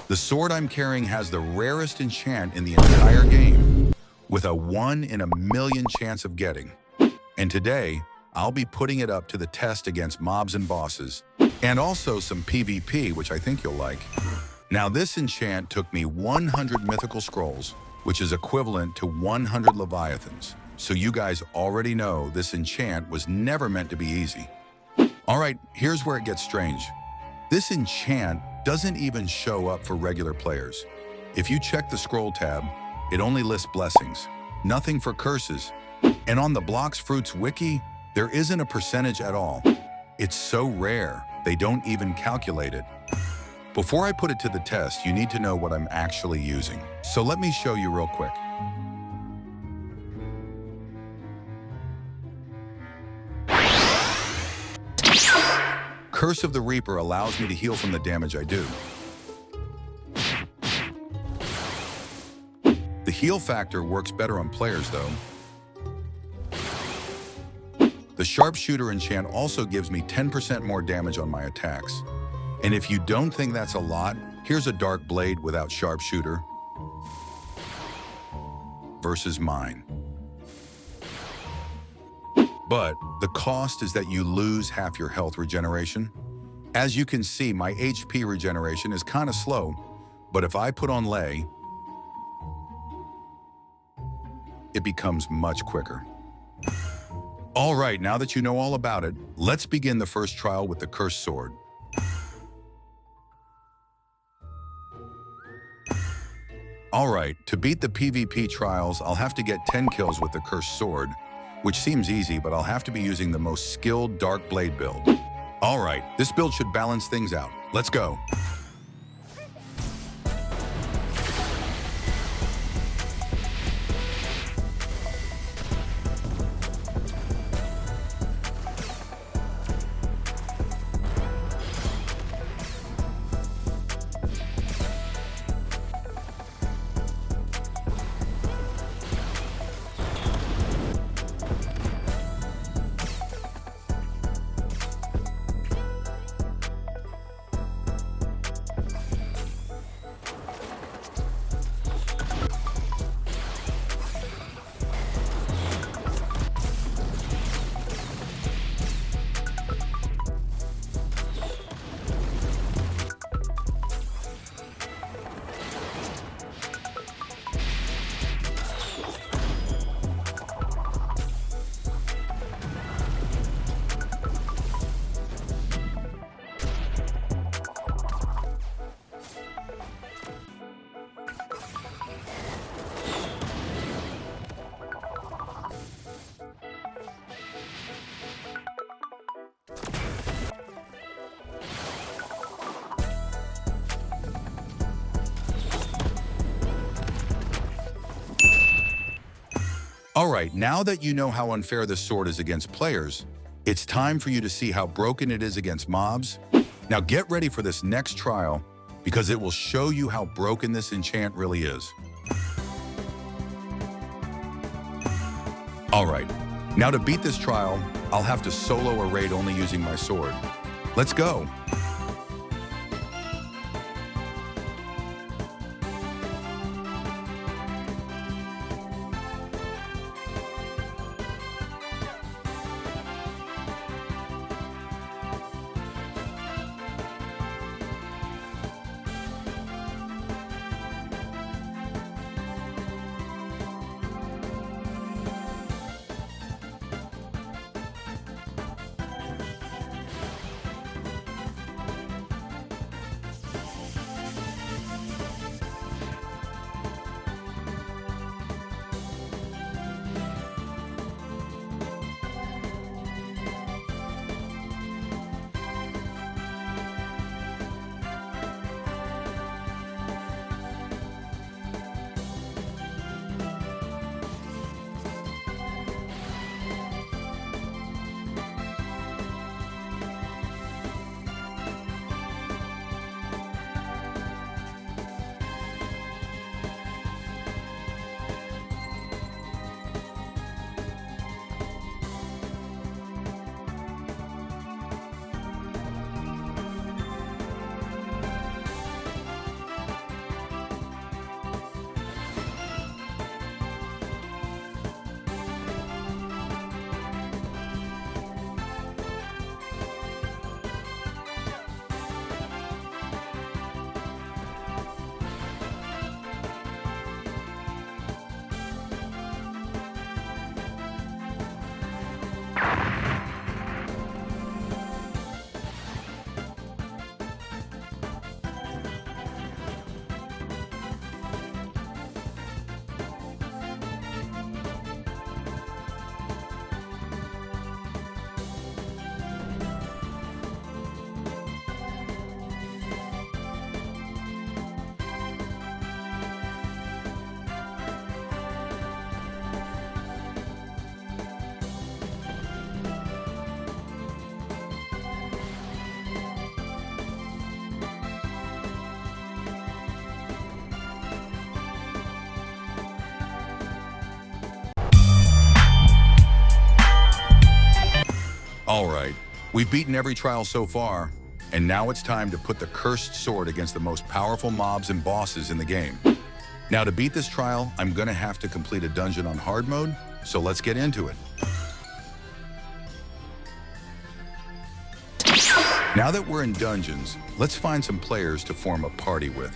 The sword I'm carrying has the rarest enchant in the entire game, with a 1 in a million chance of getting. And today, I'll be putting it up to the test against mobs and bosses, and also some PvP, which I think you'll like. Now, this enchant took me 100 mythical scrolls, which is equivalent to 100 leviathans. So you guys already know this enchant was never meant to be easy. All right, here's where it gets strange. This enchant doesn't even show up for regular players. If you check the scroll tab, it only lists blessings, nothing for curses. And on the Blox Fruits wiki, there isn't a percentage at all. It's so rare, they don't even calculate it. Before I put it to the test, you need to know what I'm actually using. So let me show you real quick. Curse of the Reaper allows me to heal from the damage I do. The heal factor works better on players though. The Sharpshooter enchant also gives me 10% more damage on my attacks. And if you don't think that's a lot, here's a Dark Blade without Sharpshooter versus mine. But the cost is that you lose half your health regeneration. As you can see, my HP regeneration is kind of slow, but if I put on Lay, it becomes much quicker. All right, now that you know all about it, let's begin the first trial with the Cursed Sword. All right, to beat the PvP trials, I'll have to get 10 kills with the Cursed Sword, which seems easy, but I'll have to be using the most skilled Dark Blade build. All right, this build should balance things out. Let's go. All right, now that you know how unfair this sword is against players, it's time for you to see how broken it is against mobs. Now get ready for this next trial, because it will show you how broken this enchant really is. All right, now to beat this trial, I'll have to solo a raid only using my sword. Let's go. All right, we've beaten every trial so far, and now it's time to put the cursed sword against the most powerful mobs and bosses in the game. Now to beat this trial, I'm gonna have to complete a dungeon on hard mode, so let's get into it. Now that we're in dungeons, let's find some players to form a party with.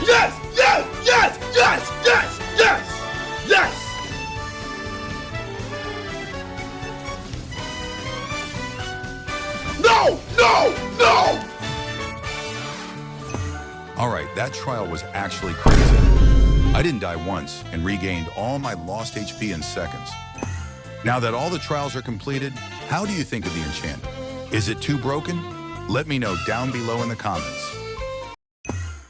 Yes! Yes! Yes! Yes! Yes! Yes! Yes! No! No! No! All right, that trial was actually crazy. I didn't die once and regained all my lost HP in seconds. Now that all the trials are completed, how do you think of the enchant? Is it too broken? Let me know down below in the comments.